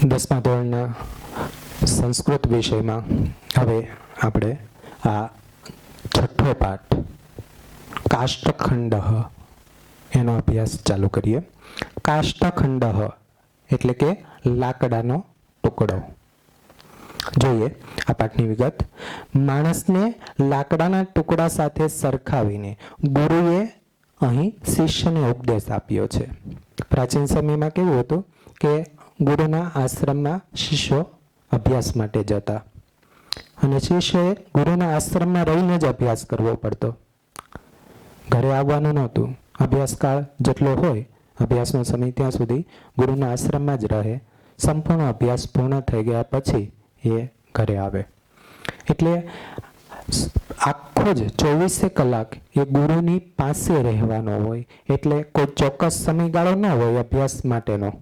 10મા ધોરણના સંસ્કૃત વિષયમાં હવે આપણે આ છઠ્ઠો પાઠ કાષ્ઠખંડ એનો અભ્યાસ ચાલુ કરીએ. કાષ્ઠખંડ એટલે કે લાકડાનો ટુકડો. જોઈએ આ પાઠની વિગત. માણસને લાકડાના ટુકડા સાથે સરખાવીને ગુરુએ અહીં શિષ્યને ઉપદેશ આપ્યો છે. પ્રાચીન સમયમાં કેવું હતું કે ગુરુના આશ્રમમાં શિષ્યો અભ્યાસ માટે જતા અને શિષ્યોએ ગુરુના આશ્રમમાં રહીને જ અભ્યાસ કરવો પડતો. ઘરે આવવાનું નહોતું. અભ્યાસકાળ જેટલો હોય, અભ્યાસનો સમય ત્યાં સુધી ગુરુના આશ્રમમાં જ રહે. સંપૂર્ણ અભ્યાસ પૂર્ણ થઈ ગયા પછી એ ઘરે આવે. એટલે આખો જ 24 કલાક એ ગુરુની પાસે રહેવાનો હોય. એટલે કોઈ ચોક્કસ સમયગાળો ન હોય અભ્યાસ માટેનો.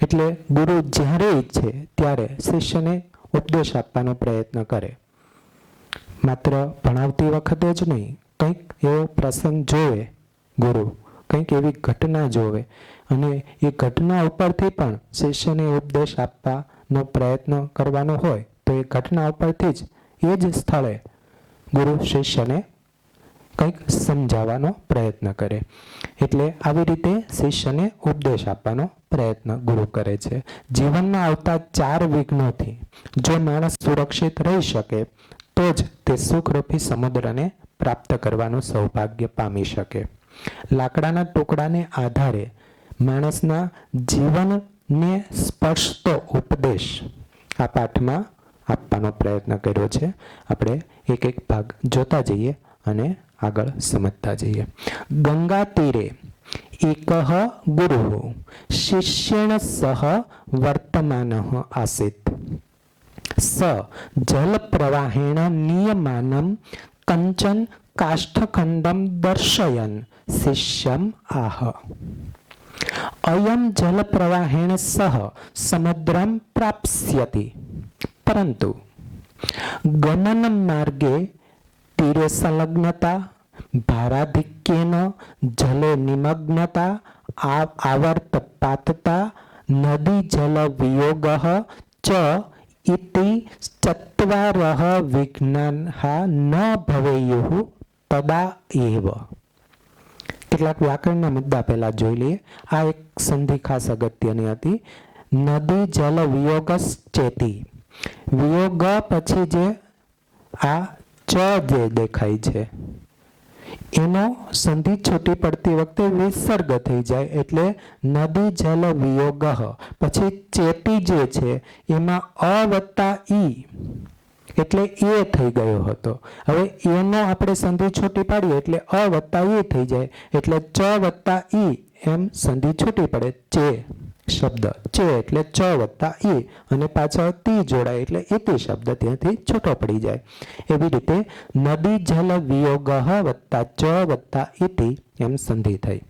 એટલે ગુરુ જ્યારે ઈચ્છે ત્યારે શિષ્યને ઉપદેશ આપવાનો પ્રયત્ન કરે. માત્ર ભણાવતી વખતે જ નહીં, કંઈક એવો પ્રસંગ જોવે ગુરુ, કંઈક એવી ઘટના જોવે અને એ ઘટના ઉપરથી પણ શિષ્યને ઉપદેશ આપવાનો પ્રયત્ન કરવાનો હોય તો એ ઘટના ઉપરથી જ એ જ સ્થળે ગુરુ શિષ્યને કંઈક સમજાવવાનો પ્રયત્ન કરે. એટલે આવી રીતે શિષ્યને ઉપદેશ આપવાનો પ્રયત્ન ગુરુ કરે છે. જીવનમાં આવતા 4 વિઘ્નોથી જો માણસ સુરક્ષિત રહી શકે તો જ તે સુખરૂપી સમુદ્રને પ્રાપ્ત કરવાનું સૌભાગ્ય પામી શકે. લાકડાના ટુકડાને આધારે માણસના જીવનને સ્પર્શતો ઉપદેશ આ પાઠમાં આપવાનો પ્રયત્ન કર્યો છે. આપણે એક એક ભાગ જોતા જઈએ અને આગળ સમજતા જઈએ. ગંગા તીરે એકઃ ગુરુઃ શિષ્યેણ સહ વર્તમાનઃ આસીત. સ જલ પ્રવાહેણ નિયમાનં કંચન કાષ્ઠખંડમ દર્શયન શિષ્યમ આહ. અયમ જલ પ્રવાહેણ સહ સમુદ્રમ પ્રાપ્સ્યતિ પરંતુ ગમન માર્ગે તીરે સંલગ્નતા ભારાધિક્યેન જલે નિમગ્નતા આવર્તપાતતા નદી જલ વિયોગઃ ચ ઇતિ ચત્વારઃ વિઘ્નાઃ ન ભવેયુઃ તદા એવ. કેટલાક વ્યાકરણના મુદ્દા પહેલા જોઈ લઈએ. આ એક સંધિ ખાસ અગત્યની હતી. નદી જલ વિયોગશ્ચેતિ. વિયોગ પછી જે આ ચ જે દેખાય છે એનો સંધિ છૂટી પડતી વખતે વિસર્ગ થઈ જાય એટલે નદી જલ વિયોગ. પછી ચેતી જે છે એમાં અ વત્તા ઈ એટલે એ થઈ ગયો હતો. હવે એનો આપણે સંધિ છૂટી પાડીએ એટલે અ વત્તા ઈ થઈ જાય એટલે ચ વત્તા ઈ એમ સંધિ છૂટી પડે. ચે શબ્દ ચે એટલે ચ વત્તા ઈ અને પાછળ તી જોડાય એટલે ઇતિ શબ્દ ત્યાંથી છૂટો પડી જાય. એવી રીતે નદી જલ વિયોગ વત્તા ચ વત્તા ઇતિ એમ સંધિ થઈ.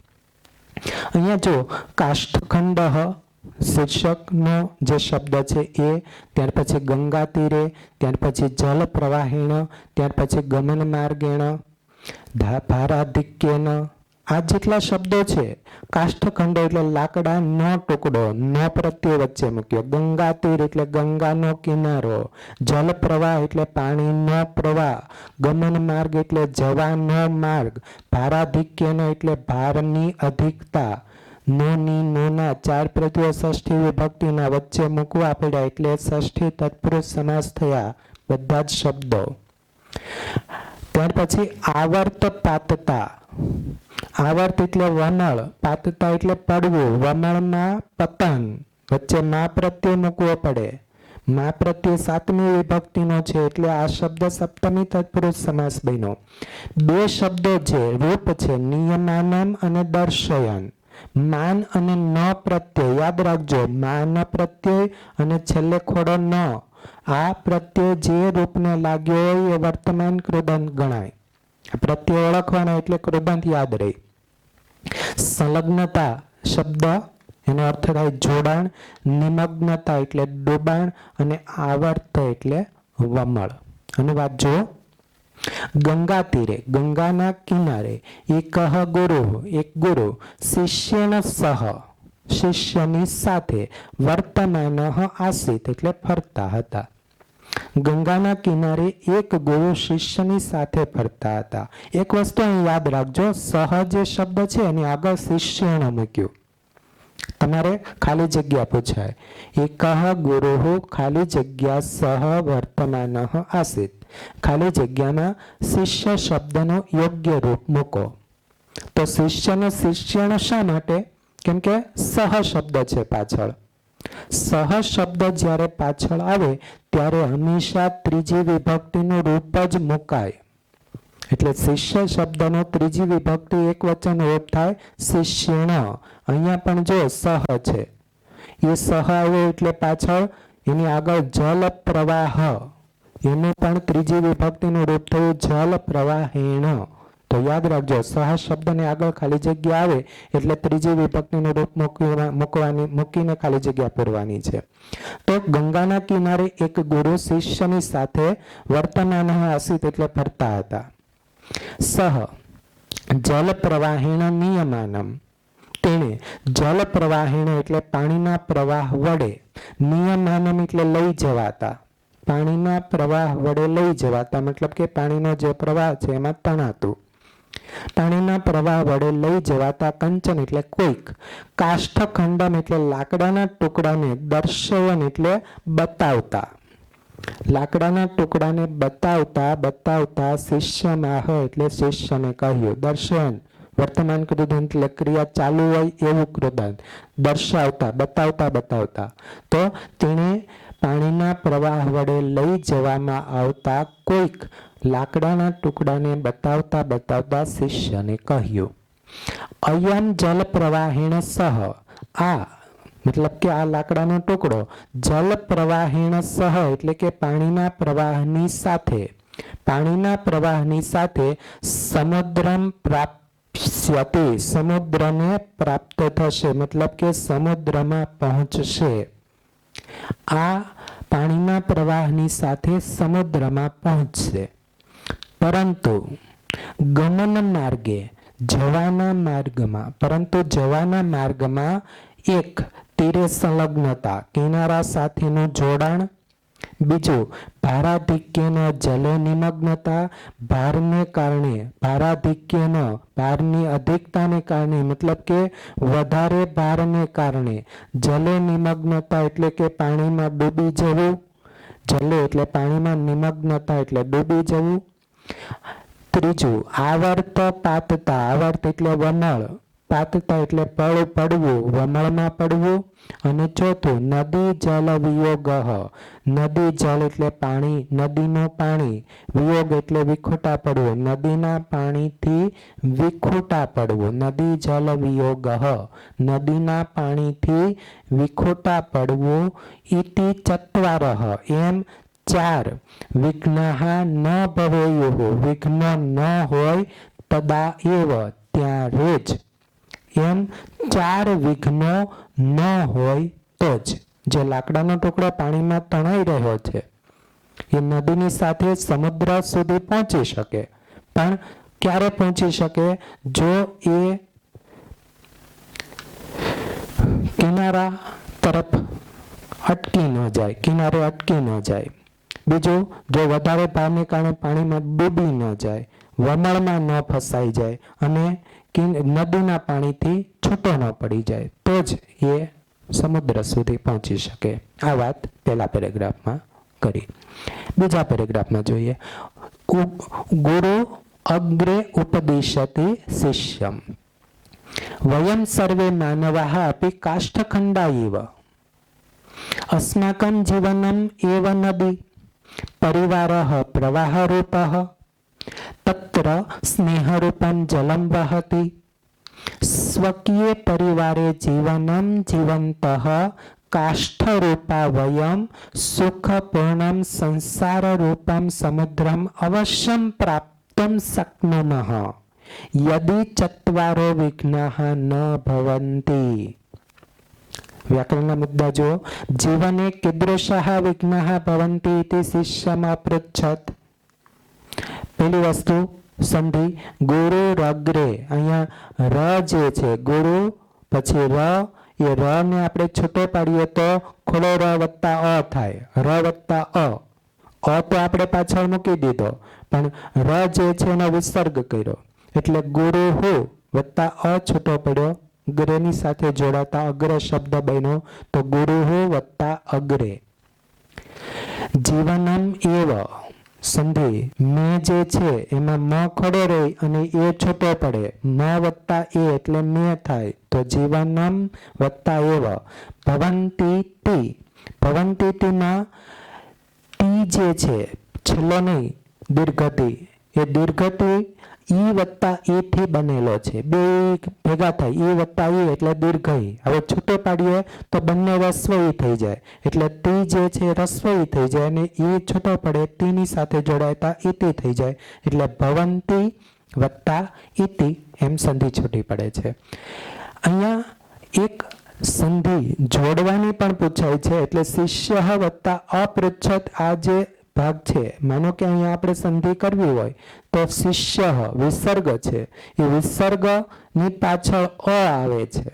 અહીંયા જો કાષ્ઠખંડ શીર્ષકનો જે શબ્દ છે એ, ત્યાર પછી ગંગા તીરે, ત્યાર પછી જલ પ્રવાહેણ, ત્યાર પછી ગમન માર્ગેણ, ભારાધિક્યેન, આ જેટલા શબ્દો છે. કાષ્ઠખંડ એટલે લાકડાનો ટુકડો, ન પ્રત્યય વચ્ચે મૂક્યો. ગંગા તીર એટલે ગંગાનો કિનારો. જલ પ્રવાહ એટલે પાણીનો પ્રવાહ. ગમન માર્ગ એટલે જવાનો માર્ગ. ભારાધિક્યનો એટલે ભારની અધિકતા. નોની નોના 4 પ્રત્યયો ષષ્ઠી વિભક્તિના વચ્ચે મૂકવા પડ્યા એટલે ષષ્ઠી તત્પુરુષ સમાસ થયા બધા જ શબ્દો. ત્યાર પછી આવર્ત પાતતા. આવર્ત એટલે વમળ, પાતતા એટલે પડવું. વમળમાં પતન, વચ્ચે મા પ્રત્યય મૂકવો પડે. મા પ્રત્યય 7મી વિભક્તિનો છે એટલે આ શબ્દ સપ્તમી તત્પુરુષ સમાસ બન્યો. 2 શબ્દો છે, રૂપ છે, નિયમાનમ અને દર્શયન. માન અને ન પ્રત્યય યાદ રાખજો. માન પ્રત્યય અને છેલ્લે ખોડો ન. આ પ્રત્યય જે રૂપને લાગ્યો હોય એ વર્તમાન કૃદંત ગણાય. પ્રત્યય ઓળખવાના એટલે કૃદંત યાદ રહે. સંલગ્નતા શબ્દ એનો અર્થ થાય જોડાણ. નિમગ્નતા એટલે ડૂબાણ અને આવર્ત એટલે વમળ. અને વાત જો ગંગા તીરે ગંગાના કિનારે એકઃ ગુરુ એક ગુરુ શિષ્યેણ સહ શિષ્યની સાથે વર્તમાનઃ આસીત એટલે ફરતા હતા. ગંગાના કિનારે એક ગુરુ શિષ્યની સાથે ફરતા હતા. એક વસ્તુ અહીં યાદ રાખજો, સહ જે શબ્દ છે એની આગળ શિષ્યને મૂક્યું. તમારે ખાલી જગ્યા પૂછાય. એકઃ ગુરુઃ ખાલી જગ્યા સહ વર્તમાનઃ આસીત. ખાલી જગ્યામાં શિષ્ય શબ્દનો યોગ્ય રૂપ મૂકો. તો શિષ્યનો શિષ્યણ શા માટે? કેમ કે સહ શબ્દ છે પાછળ. સહ શબ્દ જ્યારે પાછળ આવે ત્યારે હંમેશા ત્રીજી વિભક્તિનું રૂપ જ મુકાય. એટલે શિષ્ય શબ્દનો ત્રીજી વિભક્તિ એક વચન રૂપ થાય શિષ્યણ. અહીંયા પણ જો સહ છે, એ સહ આવ્યો એટલે પાછળ એની આગળ જલ પ્રવાહ, એનું પણ ત્રીજી વિભક્તિનું રૂપ થયું જલ પ્રવાહેણ. તો યાદ રાખજો, સહ શબ્દને આગળ ખાલી જગ્યા આવે એટલે ત્રીજી વિભક્તિનું રૂપ મૂકીને ખાલી જગ્યા પૂરવાની છે. તો ગંગાના કિનારે એક ગુરુ શિષ્યની સાથે વર્તમાન આસીત એટલે ફરતા હતા. સહ જલ પ્રવાહેણ નિયમાનમ. તેણે જલ પ્રવાહેણ એટલે પાણીના પ્રવાહ વડે, નિયમાનમ એટલે લઈ જવાતા, પાણીના પ્રવાહ વડે લઈ જવાતા મતલબ કે પાણીનો જે પ્રવાહ છે એમાં તણાતું, પાણીના પ્રવાહ વડે લઈ જવાતા કંચન એટલે કોઈક, કાષ્ઠખંડમ એટલે લાકડાના ટુકડાને, દર્શવન એટલે બતાવતા, લાકડાના ટુકડાને બતાવતા શિષ્યમાહ એટલે શિષ્યને કહ્યું. દર્શન વર્તમાન કૃદંત એટલે ક્રિયા ચાલુ હોય એવું કૃદંત, દર્શાવતા બતાવતા. તો તેણે પાણીના પ્રવાહ વડે લઈ જવામાં આવતા કોઈક લાકડાના ટુકડાને બતાવતા શિષ્યને કહ્યું. અયમ જલ પ્રવાહેણ સહ. આ મતલબ કે આ લાકડાનો ટુકડો જલ પ્રવાહેણ સહ એટલે કે પાણીના પ્રવાહની સાથે, પાણીના પ્રવાહની સાથે સમુદ્રમ પ્રાપ્સ્યતિ, સમુદ્રને પ્રાપ્ત થશે મતલબ કે સમુદ્રમાં પહોંચશે. આ પાણીના પ્રવાહની સાથે સમુદ્રમાં પહોંચશે. પરંતુ ગમન માર્ગે, જવાના માર્ગમાં, પરંતુ જવાના માર્ગમાં એક તીરે સંલગ્નતા, કિનારા સાથેનું જોડાણ. બીજું ભારાધિક્યનો જલે નિમગ્નતા, ભારને કારણે, ભારાધિક્યનો ભારની અધિકતાને કારણે મતલબ કે વધારે ભારને કારણે, જલે નિમગ્નતા એટલે કે પાણીમાં ડૂબી જવું, જલે એટલે પાણીમાં, નિમગ્નતા એટલે ડૂબી જવું. ત્રીજું આવર્ત પાતતા, આવર્ત એટલે વમળ, પાતતા એટલે પડવું, વમળમાં પડવું. અને ચોથું નદી જલ વિયોગ, નદી જલ એટલે પાણી, નદીનું પાણી, વિયોગ એટલે વિખૂટા પડવું, નદીના પાણીથી વિખૂટા પડવું, નદી જલ વિયોગ, નદીના પાણીથી વિખૂટા પડવું. ઇતિ ચત્વારઃ એમ 4 વિઘ્નઃ ન ભવેયુઃ, વિઘ્ન ન હોય તદા એવ ત્યારે જ, એમ 4 વિઘ્નો ન હોય તો જ. જે લાકડાનો ટુકડો પાણીમાં તણાઈ રહ્યો છે એ નદીની સાથે સમુદ્ર સુધી પહોંચી શકે, પણ ક્યારે પહોંચી શકે? જો એ કિનારા તરફ અટકી ન જાય, કિનારે અટકી ન જાય. બીજું, જો વધારે ભારને કારણે પાણીમાં ડૂબી ન જાય, વમળમાં ન ફસાઈ જાય અને નદીના પાણીથી છૂટો ન પડી જાય, તો જ એ સમુદ્ર સુધી પહોંચી શકે. આ વાત પહેલા પેરેગ્રાફમાં કરી. બીજા પેરેગ્રાફમાં જોઈએ. ગુરુ અગ્રે ઉપદિશતિ શિષ્યમ. વયમ સર્વે માનવાઃ અપि કાષ્ઠખંડા ઇવ. अस्माकं जीवनम् एव नदी, परिवारः प्रवाहरूपः, तत्र स्नेहरूपं जलं वहति. स्वकीय परिवारे जीवनं जीवन्तः काष्ठरूपा वयं सुखपूर्णं संसाररूपं समुद्रम् अवश्यं प्राप्तुं शक्नुमः यदि चत्वारो विघ्नाः न भवन्ति. व्याकरणના મુદ્દા જો. જીવને કીદૃશઃ વિઘ્નાઃ ભવન્તિ ઇતિ શિષ્યમ અપૃચ્છત. પહેલી વસ્તુ સંધિ ગુરુ રગ્રે, અહીંયા ર જે છે ગુરુ પછી ર એ ર ને આપણે છૂટો પાડીએ તો ખોડો ર વત્તા અ થાય. ર વત્તા અ તો આપણે પાછળ મૂકી દીધો, પણ ર જે છે એનો વિસર્ગ કર્યો એટલે ગુરુ હુ વત્તા અ છૂટો પડ્યો, અગ્રેની સાથે જોડાતા અગ્ર શબ્દ બન્યો તો ગુરુ હુ વત્તા અગ્રે. જીવનમ એવ સંધિ મે જે છે એમાં મ ખડો રહી અને એ છૂટો પડે, મ વત્તા એ એટલે મે થાય તો જીવનમ વત્તા એવ. ભવંતી ટી, ભવંતી ટીમાં ટી જે છે છેલ્લો નહીં દીર્ઘતી, એ દીર્ઘતી ઈ વત્તા એ થી બનેલો છે. બે ભેગા થાય ઈ વત્તા ઈ એટલે દીર્ઘ ઈ. હવે છૂટો પાડીએ તો બંને રસ્વ ઈ થઈ જાય એટલે ટી જે છે રસ્વ ઈ થઈ જાય અને ઈ છૂટો પડે ટીની સાથે જોડાતા ઈતિ થઈ જાય એટલે ભવંતી વત્તા ઈતિ એમ સંધિ છૂટી પડે છે. અહીંયા એક સંધિ જોડવાની પણ પૂછાય છે એટલે શિષ્ય વત્તા અપૃચ્છત આ જે ભાગ છે, માનો કે અહીંયા આપણે સંધિ કરવી હોય તો શિષ્ય વિસર્ગ છે, એ વિસર્ગની પાછળ અ આવે છે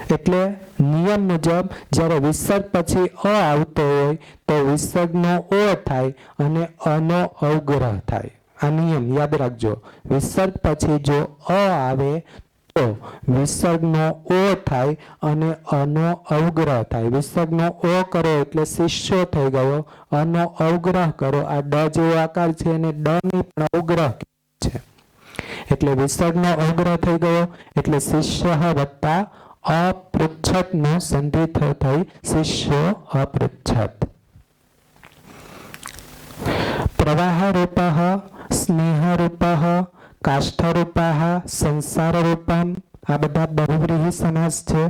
એટલે નિયમ મુજબ જ્યારે વિસર્ગ પછી અ આવતો હોય તો વિસર્ગનો ઓ થાય અને અનો અવગ્રહ થાય. આ નિયમ યાદ રાખજો. વિસર્ગ પછી જો અ આવે તો વિસર્ગનો ઓ થાય અને અનો અવગ્રહ થાય. વિસર્ગનો ઓ કરો એટલે શિષ્યો થઈ ગયો, અનો અવગ્રહ કરો આ ડ જેવો આકાર છે અને ડ ની પણ અવગ્રહ છે એટલે વિસર્ગનો અવગ્રહ થઈ ગયો એટલે શિષ્ય વત્તા અપૃચ્છત નો સંધિ થઈ શિષ્યો અપૃચ્છત. પ્રવાહ રૂપ સ્નેહ રૂપ કાષ્ઠ રૂપાહ સંસાર રૂપમ આ બધા બહુવ્રીહી સમાસ છે.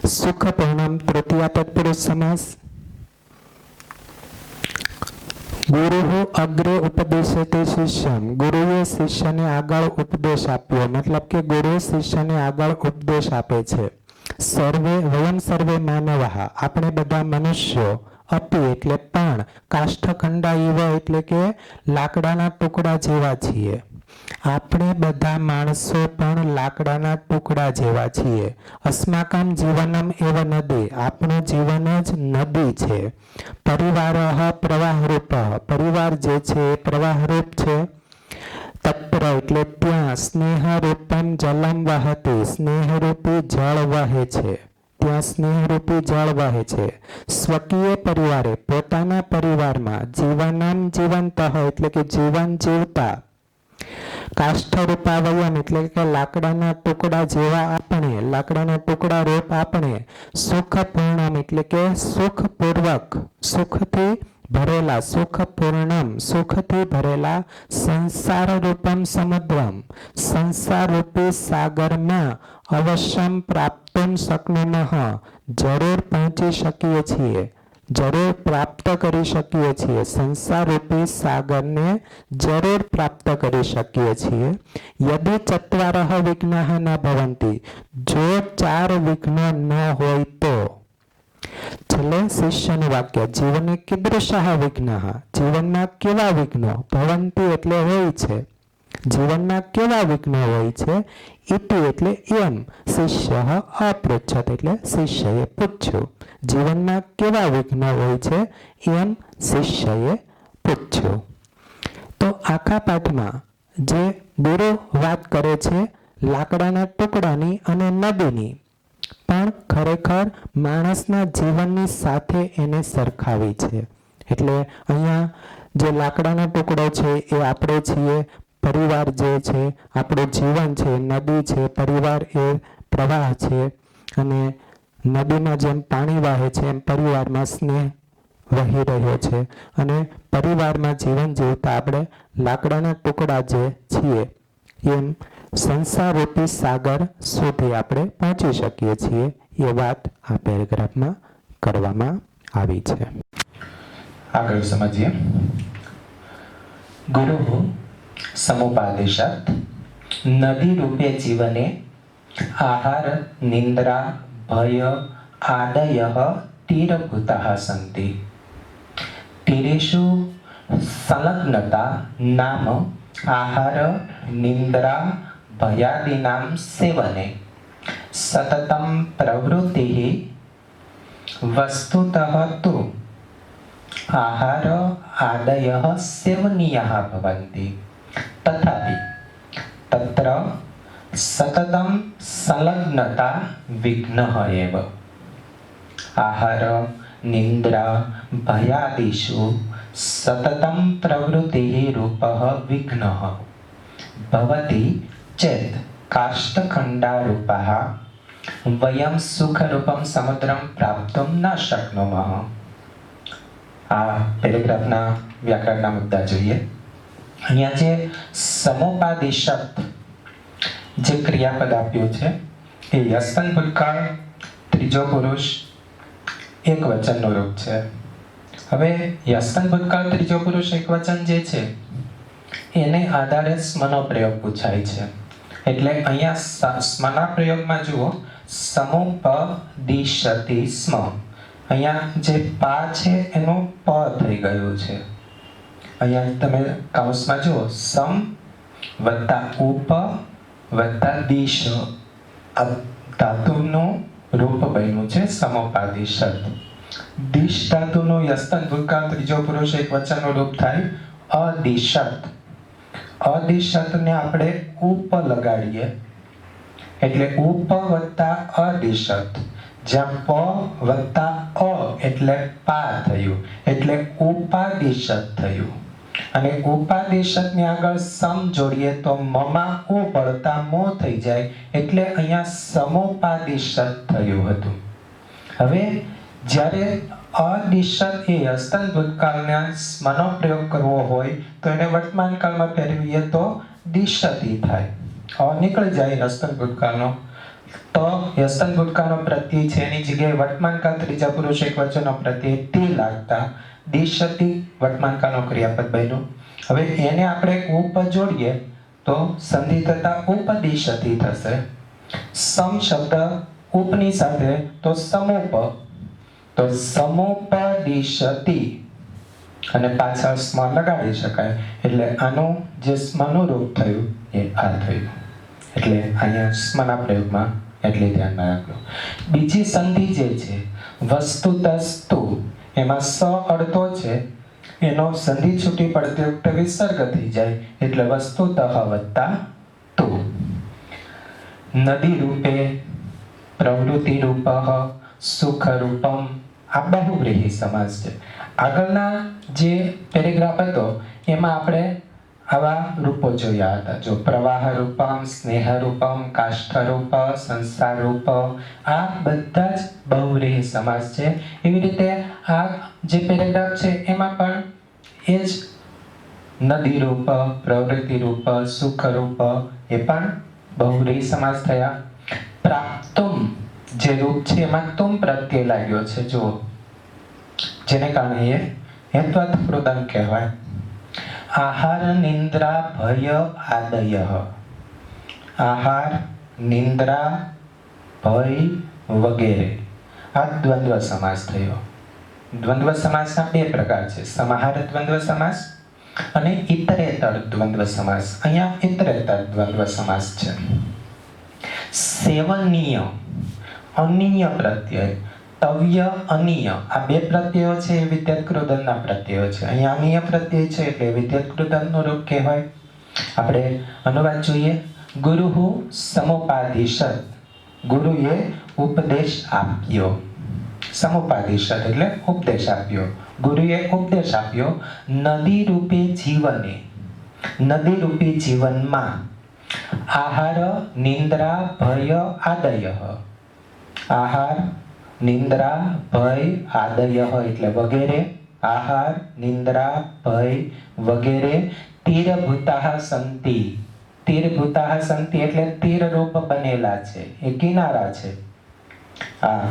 સુખ પૂર્ણમ તૃતીયા તત્પુરુષ સમાસ. ગુરુ અગ્રે ઉપદેશતે શિષ્યમ, ગુરુએ શિષ્યને આગળ ઉપદેશ આપ્યો મતલબ કે ગુરુ શિષ્યને આગળ ઉપદેશ આપે છે. સર્વે વયમ સર્વે માનવઃ આપણે બધા મનુષ્યો, અપી એટલે પણ, કાષ્ઠખંડા ઇવ એટલે કે લાકડાના ટુકડા જેવા છીએ. આપણે બધા માણસો પણ લાકડાના ટુકડા જેવા છીએ. અસ્માકમ જીવનમ એવ નદી આપણું જીવન જ નદી છે. પરિવાર પ્રવાહરૂપ પરિવાર જે છે એ પ્રવાહરૂપ છે. તત્ર એટલે ત્યાં સ્નેહરૂપમ જલમ વહતી સ્નેહરૂપી જળ વહે છે, ત્યાં સ્નેહરૂપી જળ વહે છે. સ્વકીય પરિવારે પોતાના પરિવારમાં જીવનમ જીવંત એટલે કે જીવન જીવતા, કાષ્ઠરૂપા વયમ એટલે કે લાકડાના ટુકડા જેવા આપણે, લાકડાના ટુકડા રૂપ આપણે. સુખ પૂર્ણમ એટલે કે સુખપૂર્વક, સુખથી ભરેલા, સુખ પૂર્ણમ સુખથી ભરેલા. સંસાર રૂપમ સમુદ્રમ સંસાર રૂપી સાગરમાં અવશ્યમ પ્રાપ્તુમ શક્નુમઃ જરૂર પહોંચી શકીએ છીએ, જરૂર પ્રાપ્ત કરી શકીએ છીએ. સંસાર રૂપી સાગરને જરૂર પ્રાપ્ત કરી શકીએ છીએ. યદિ ચત્વારઃ વિઘ્નાઃ ન ભવન્તિ જો 4 વિઘ્નો ન હોય તો. છેલ્લે શિષ્યનું વાક્ય જીવને કીદૃશાઃ વિઘ્નાઃ જીવનમાં કેવા વિઘ્નો, ભવન્તિ એટલે હોય છે, જીવનમાં કેવા વિઘ્નો હોય છે. ઇતિ એટલે એમ, શિષ્ય અપૃચ્છત એટલે શિષ્યએ પૂછ્યું. જીવનમાં કેવા વિઘ્નો હોય છે એમ શિષ્યએ પૂછ્યું. તો આખા પાઠમાં જે ગુરુ વાત કરે છે લાકડાના ટુકડાની અને નદીની, પણ ખરેખર માણસના જીવનની સાથે એને સરખાવી છે. એટલે અહીંયા જે લાકડાનો ટુકડો છે એ આપણે છીએ, પરિવાર જે છે આપણું જીવન છે, નદી છે, પરિવાર એ પ્રવાહ છે અને નદીમાં જેમ પાણી વહે છે એમ પરિવારમાં સ્નેહ વહી રહ્યો છે અને પરિવારમાં જીવન જીવતા આપણે લાકડાના ટુકડા જે છીએ એમ સંસારરૂપી સાગર સુધી આપણે પહોંચી શકીએ છીએ. એ વાત આ પેરેગ્રાફમાં કરવામાં આવી છે. આગળ સમજીએ. ગુરુ સમુપાદેશાત નદી રૂપે જીવને આહાર નિંદ્રા ભય આદયઃ તીરભૂતાઃ સંતિ. તીરેષુ સંલગ્નતા નામ આહાર निन्द्रा भयादीनां सेवने सततं प्रवृत्तिः वस्तुतः तु आहार आदयः सेवनीयाः भवन्ति, तथापि तत्र सततं संलग्नता विघ्नः एव। आहार निन्द्रा भयादिषु सततं प्रवृत्तिः रूपः विघ्नः भवति चेत् काष्ठखण्डारूपः वयं सुखरूपं समुद्रं प्राप्तुं न शक्नुमः। આ પેરેગ્રાફના વ્યાકરણના મુદ્દા જોઈએ। અહીંયા જે સમોપાદિશત જે ક્રિયાપદ આપ્યું છે એ યસ્તન ભૂતકાળ ત્રીજો પુરુષ એક વચનનું રૂપ છે। હવે યસ્તન ભૂતકાળ ત્રીજો પુરુષ એક વચન જે છે એને આધારે સ્મનો પ્રયોગ પૂછાય છે। એટલે અહીંયા સ્મના પ્રયોગમાં જુઓ સમોપદિશતિ સ્મ, અહીંયા જે પા છે એનું પ થઈ ગયું છે। અહીંયા તમે કૌંસમાં જુઓ સમ વત્તા ઉપ વત્તા દિશ ધાતુનું રૂપ બન્યું છે સમોપાદિશત। દિશ ધાતુનું યસ્તન ભૂતકાળ ત્રીજો પુરુષ એક વચનનું રૂપ થાય અદિશત। અદિશતને આપણે ઉપ લગાડીએ એટલે ઉપ વત્તા અદિશત, જ્યાં પ વત્તા અ એટલે પા થયું એટલે ઉપાદિશત થયું। અને ઉપાદિશતની આગળ સમ જોડીએ તો મમાં ઉ પડતા મો થઈ જાય એટલે અહીંયા સમોપાદિશત થયું હતું। હવે જ્યારે અદિશત એ હસ્તન ભૂતકાળના સ્મનો પ્રયોગ કરવો હોય તો એને વર્તમાન કાળમાં ફેરવીએ તો દિશતી થાય। નીકળી જાય હસ્તન ભૂતકાળનો, તો યસ્તન ભૂતકાળનો પ્રત્યય છે એની જગ્યાએ વર્તમાન કાળ ત્રીજા પુરુષ એક વચનનો પ્રત્યય તે લાગતા દિશતી વર્તમાન કાળનો ક્રિયાપદ બન્યું। હવે એને આપણે ઉપ જોડીએ તો સંધિ થતા ઉપદિશતી થશે। સમ શબ્દ ઉપની સાથે તો સમોપ, તો સમોપદિશતી અને પાછળ સ્મ લગાડી શકાય એટલે આનું જે સ્મનું રૂપ થયું એ આ થયું। એટલે અહીંયા સ્મના પ્રયોગમાં એટલે ધ્યાનમાં રાખજો। બીજી સંધિ જે છે વસ્તુતસ્તુ, એમાં સ અડધો છે એનો સંધિ છૂટી પડતી વખતે વિસર્ગ થઈ જાય એટલે વસ્તુતઃ વત્તા તુ। નદી રૂપે પ્રવૃત્તિ રૂપઃ સુખ રૂપમ આ બહુવ્રીહી સમાસ છે। આગળના જે પેરેગ્રાફ હતો એમાં આપણે આવા રૂપો જોયા હતા, જો પ્રવાહ રૂપમ, સ્નેહ રૂપમ, કાષ્ઠ રૂપ, સંસાર રૂપ, આ બધા જ બહુવ્રીહી સમાસ છે। એવી રીતે આ જે પેરેગ્રાફ છે એમાં પણ એ જ નદી રૂપ, પ્રવૃત્તિ રૂપ, સુખ રૂપ એ પણ બહુવ્રીહી સમાસ થયા। પ્રાપ્તુમ જે રૂપ છે એમાં તુમ પ્રત્યય લાગ્યો છે, જુઓ, જેને કારણે એ હેત્વર્થ કૃદંત કહેવાય। આહાર નિંદ્રા ભય આદયઃ, આહાર નિંદ્રા ભય વગેરે આ દ્વંદ્વ સમાસ થયો। દ્વંદ્વ સમાસના બે પ્રકાર છે, સમાહાર દ્વંદ્વ સમાસ અને ઇતરેતર દ્વંદ્વ સમાસ। અહીંયા ઇતરેતર દ્વંદ્વ સમાસ છે। સેવનીય અનીય પ્રત્યય, તવ્ય અનીય આ બે પ્રત્યયો છે એ વિદ્યાત કૃદંતના પ્રત્યયો છે। અહીંયા અનીય પ્રત્યય છે એટલે વિદ્યાત કૃદંતનું રૂપ કહેવાય। આપણે અનુવાદ જોઈએ। ગુરુહુ સમોપાદિશત, ગુરુએ ઉપદેશ આપ્યો। સમોપાદિશત એટલે ઉપદેશ આપ્યો, ગુરુએ ઉપદેશ આપ્યો। નદી રૂપે જીવને, નદી રૂપી જીવનમાં આહાર નિંદ્રા ભય આદયઃ, આહાર નિંદ્રા ભય આદયઃ એટલે વગેરે, આહાર નિંદ્રા ભય વગેરે તીરભૂતાઃ સંતિ, તીરભૂતાઃ સંતિ એટલે તીર રૂપ બનેલા છે, એ કિનારા છે। આ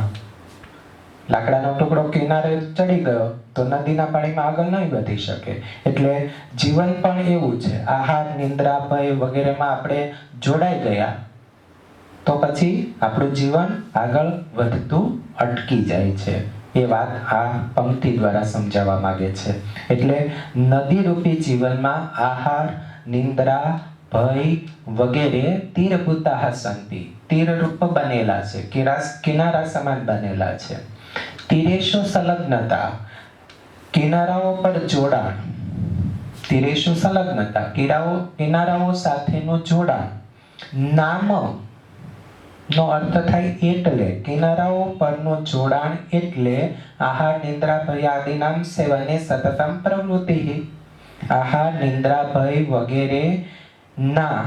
લાકડાનો ટુકડો કિનારે ચડી ગયો તો નદીના પાણીમાં આગળ નહીં વધી શકે, એટલે જીવન પણ એવું છે। આહાર નિંદ્રા ભય વગેરેમાં આપણે જોડાઈ ગયા તો પછી આપણું જીવન આગળ વધતું અટકી જાય છે। એ વાત આ પંક્તિ દ્વારા સમજાવવા માંગે છે। એટલે નદી રૂપી જીવનમાં આહાર નિંદ્રા ભય વગેરે તીરભૂતાઃ સંતિ, તીરરૂપ બનેલા છે, કિનારા સમાન બનેલા છે. તીરેષુ સંલગ્નતા, કિનારાઓ પર જોડાણ. તીરેષુ સંલગ્નતા, કિનારાઓ સાથેનું જોડાણ. નામ નો અર્થ થાય એટલે, કિનારાઓ પરનું જોડાણ એટલે આહાર નિદ્રા ભય આદિનામ સેવને સતતમ પ્રવૃત્તિ. આહાર નિદ્રા ભય વગેરે ના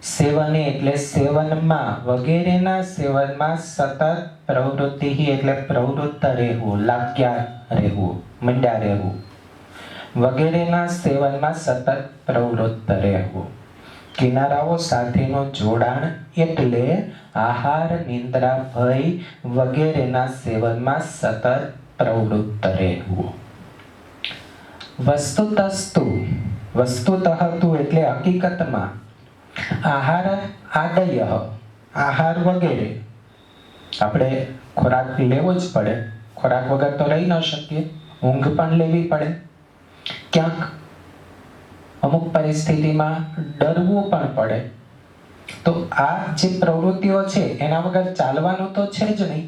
સેવને એટલે સેવનમાં, વગેરેના સેવનમાં સતત પ્રવૃત્તિ એટલે પ્રવૃત્ત રહેવું, લાગ્યા રહેવું, મંડ્યા રહેવું. વગેરેના સેવનમાં સતત પ્રવૃત્ત રહેવું. કિનારાઓ સાથેનું જોડાણ એટલે આહાર નિદ્રા ભય વગેરેના સેવનમાં સતત પ્રવૃત્ત રહેવું. વસ્તુતસ્તુ, વસ્તુતઃ તુ એટલે હકીકતમાં, આહાર આદય, આહાર વગેરે. આપણે ખોરાક લેવો જ પડે, ખોરાક વગર તો રહી ન શકીએ, ઊંઘ પણ લેવી પડે, ક્યાંક અમુક પરિસ્થિતિમાં ડરવું પણ પડે. તો આ જે પ્રવૃત્તિઓ છે એના વગર ચાલવાનું તો છે જ નહીં.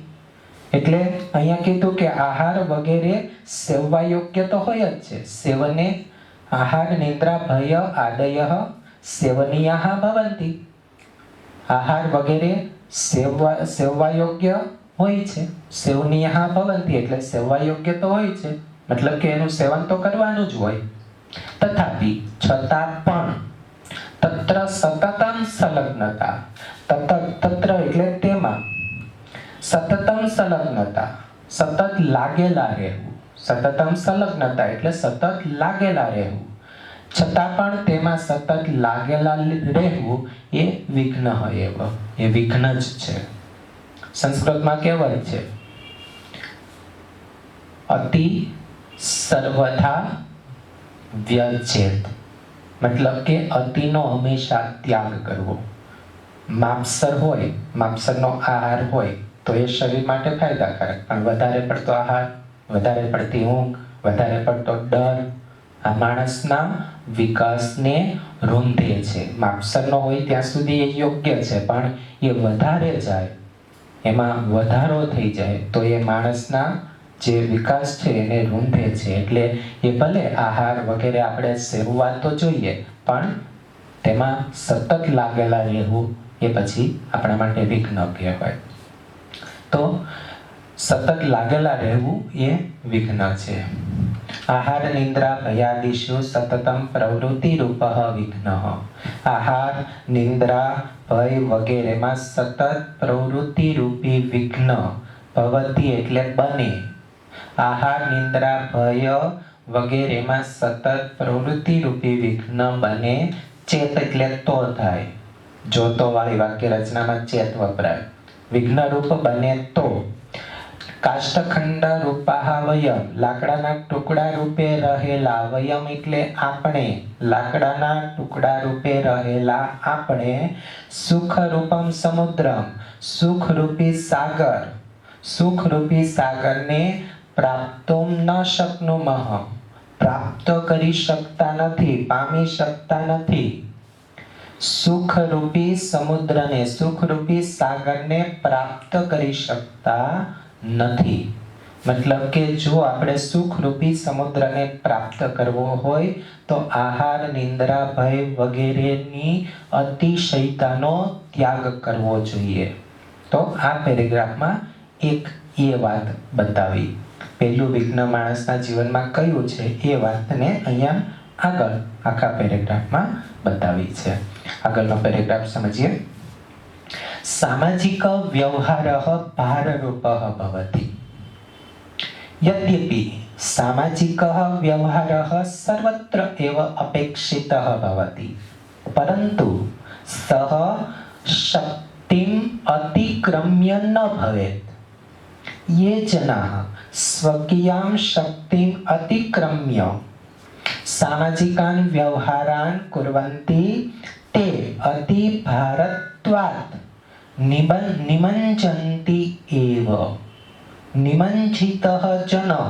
એટલે અહીંયા કીધું કે આહાર વગેરે સેવવા યોગ્ય તો હોય જ છે. સેવને આહાર નિદ્રા ભય આદય સેવનીયાઃ ભવન્તિ. આહાર વગેરે સેવવા યોગ્ય હોય છે. સેવનીયાઃ ભવન્તિ એટલે સેવવા યોગ્ય તો હોય છે, મતલબ કે એનું સેવન તો કરવાનું જ હોય. તથાપિ છતાં પણ તત્ર સતતમ સંલગ્નતા, તત્ર એટલે તેમાં, સતતમ સંલગ્નતા સતત લાગેલા રહેવું. સતતમ સંલગ્નતા એટલે સતત લાગેલા રહેવું. છતાં પણ તેમાં સતત લાગેલા રહેવું એ વિઘ્ન એવ, એ વિઘ્ન જ છે. સંસ્કૃતમાં કહેવાય છે અતિ સર્વથા વ્યચેત, મતલબ કે અતિનો હંમેશા ત્યાગ કરવો. માપસર હોય, માપસરનો આહાર હોય તો એ શરીર માટે ફાયદાકારક, પણ વધારે પડતો આહાર, વધારે પડતી ઊંઘ, વધારે પડતો ડર આ માણસના વિકાસને રૂંધે છે. માપસરનો હોય ત્યાં સુધી એ યોગ્ય છે, પણ એ વધારે જાય, એમાં વધારો થઈ જાય તો એ માણસના જે વિકાસ છે એને રૂંધે છે. એટલે એ ભલે આહાર વગેરે આપણે સેવવા તો જોઈએ, પણ તેમાં સતત લાગેલા રહેવું એ પછી આપણા માટે વિઘ્ન કહેવાય. તો સતત લાગેલા રહેવું એ વિઘ્ન છે. આહાર નિદ્રા ભયાદિષુ સતતમ પ્રવૃત્તિ રૂપઃ વિઘ્ન. આહાર નિદ્રા ભય વગેરેમાં સતત પ્રવૃત્તિ રૂપી વિઘ્ન ભવતી એટલે બને. આહાર નિદ્રા ભય વગેરેમાં સતત પ્રવૃત્તિ રૂપી વિઘ્ન બને. ચેત એટલે તો થાય, જોતો વાળી વાક્ય રચનામાં ચેત વપરાય. વિઘ્ન રૂપ બને તો. કાષ્ઠખંડ રૂપાહ વયમ, લાકડાના ટુકડા રૂપે રહેલા, વયમ એટલે આપણે, લાકડાના ટુકડા રૂપે રહેલા આપણે, સુખ રૂપમ સમુદ્રમ, સુખરૂપી સાગર, સુખરૂપી સાગરને પ્રાપ્તોમ ન શક્નુમઃ, પ્રાપ્ત કરી શકતા નથી, પામી શકતા નથી. સુખરૂપી સમુદ્રને, સુખરૂપી સાગરને પ્રાપ્ત કરી શકતા નથી. મતલબ કે જો આપણે સુખરૂપી સમુદ્રને પ્રાપ્ત કરવો હોય તો આહાર નિદ્રા ભય વગેરેની અતિશયતાનો ત્યાગ કરવો જોઈએ. તો આ પેરેગ્રાફમાં એક એ વાત બતાવી. પહેલું વિઘ્ન માણસના જીવનમાં કયું છે એ વાતને અહીંયા આગળ આખા પેરેગ્રાફમાં બતાવી છે. આગળનો પેરેગ્રાફ સમજીએ. સામાજિક વ્યવહારઃ ભારરૂપઃ ભવતિ. યદ્યપિ સામાજિકઃ વ્યવહારઃ સર્વત્ર એવ અપેક્ષિતઃ ભવતિ, પરંતુ સઃ શક્તિમ અતિક્રમ્ય ન ભવેત. ये जनाः स्वकीयां शक्तिम् अतिक्रम्य सामाजिकान् व्यवहारान् कुर्वन्ति ते अतिभारत्वात् निमज्जन्ति एव. निमज्जितः जनः